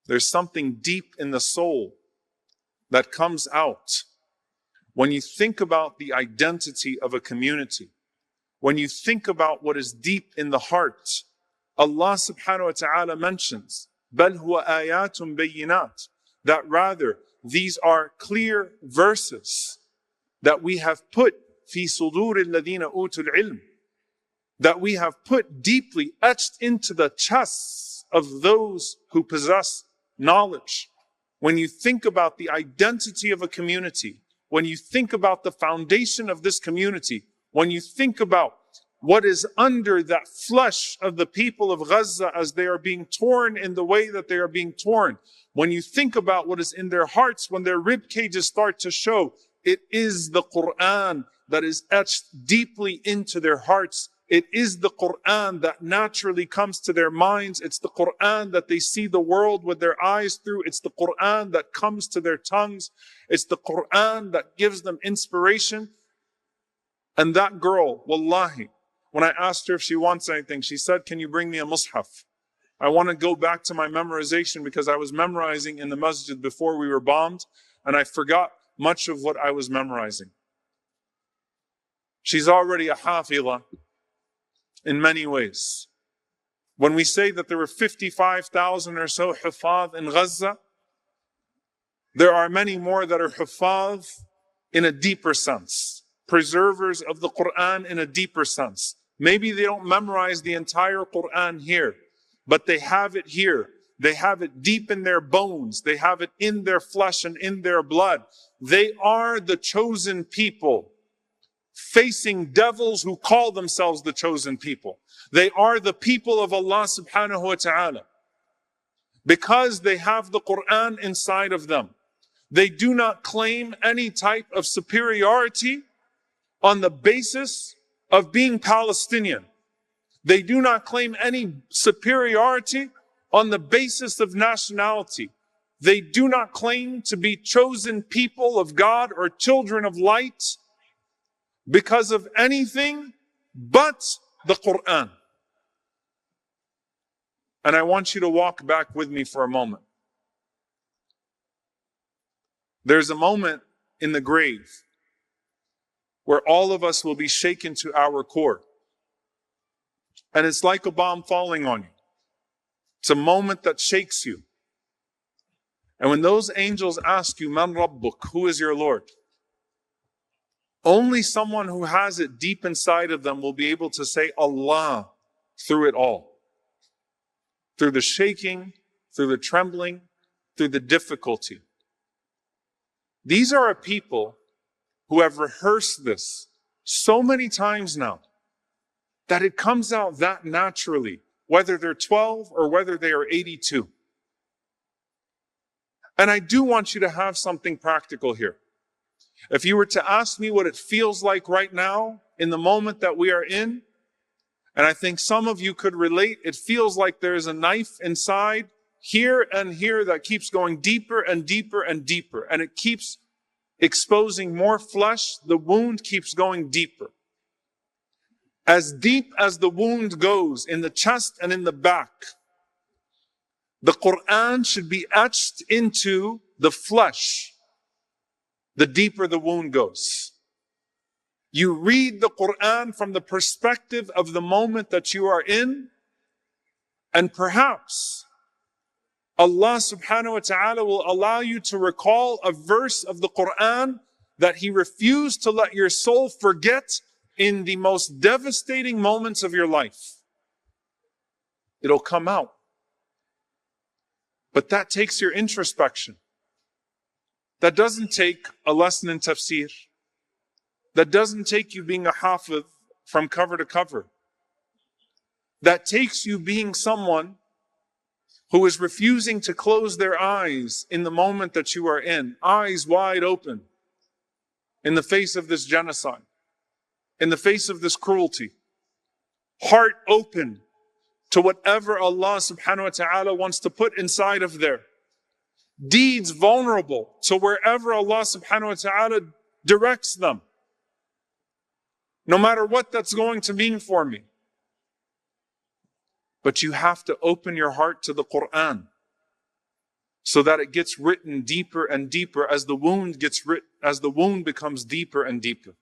There's something deep in the soul that comes out when you think about the identity of a community. When you think about what is deep in the heart, Allah subhanahu wa ta'ala mentions, بَلْ هُوَ آيَاتٌ بَيِّنَاتٌ, that rather these are clear verses that we have put فِي صُدُورِ الَّذِينَ أُوتُوا الْعِلْمِ, that we have put deeply etched into the chests of those who possess knowledge. When you think about the identity of a community, when you think about the foundation of this community, when you think about what is under that flesh of the people of Gaza as they are being torn in the way that they are being torn, when you think about what is in their hearts when their rib cages start to show, it is the Qur'an that is etched deeply into their hearts. It is the Qur'an that naturally comes to their minds. It's the Qur'an that they see the world with their eyes through. It's the Qur'an that comes to their tongues. It's the Qur'an that gives them inspiration. And that girl, wallahi, when I asked her if she wants anything, she said, "Can you bring me a mushaf? I want to go back to my memorization because I was memorizing in the masjid before we were bombed, and I forgot much of what I was memorizing." She's already a hafidha in many ways. When we say that there were 55,000 or so hufadh in Gaza, there are many more that are hufadh in a deeper sense, preservers of the Qur'an in a deeper sense. Maybe they don't memorize the entire Qur'an here, but they have it here. They have it deep in their bones. They have it in their flesh and in their blood. They are the chosen people, facing devils who call themselves the chosen people. They are the people of Allah subhanahu wa ta'ala. Because they have the Qur'an inside of them, they do not claim any type of superiority on the basis of being Palestinian. They do not claim any superiority on the basis of nationality. They do not claim to be chosen people of God or children of light because of anything but the Qur'an. And I want you to walk back with me for a moment. There's a moment in the grave where all of us will be shaken to our core. And it's like a bomb falling on you. It's a moment that shakes you. And when those angels ask you, "Man Rabbuk," who is your Lord? Only someone who has it deep inside of them will be able to say Allah through it all. Through the shaking, through the trembling, through the difficulty. These are a people who have rehearsed this so many times now that it comes out that naturally, whether they're 12 or whether they are 82. And I do want you to have something practical here. If you were to ask me what it feels like right now in the moment that we are in, and I think some of you could relate, it feels like there's a knife inside here and here that keeps going deeper and deeper and deeper, and it keeps exposing more flesh. The wound keeps going deeper. As deep as the wound goes in the chest and in the back, the Qur'an should be etched into the flesh. The deeper the wound goes. You read the Qur'an from the perspective of the moment that you are in, and perhaps Allah subhanahu wa ta'ala will allow you to recall a verse of the Qur'an that He refused to let your soul forget in the most devastating moments of your life. It'll come out. But that takes your introspection. That doesn't take a lesson in tafsir. That doesn't take you being a hafiz from cover to cover. That takes you being someone who is refusing to close their eyes in the moment that you are in, eyes wide open, in the face of this genocide, in the face of this cruelty, heart open to whatever Allah subhanahu wa ta'ala wants to put inside of there. Deeds vulnerable to wherever Allah subhanahu wa ta'ala directs them. No matter what that's going to mean for me. But you have to open your heart to the Qur'an. so that it gets written deeper and deeper as the wound becomes deeper and deeper.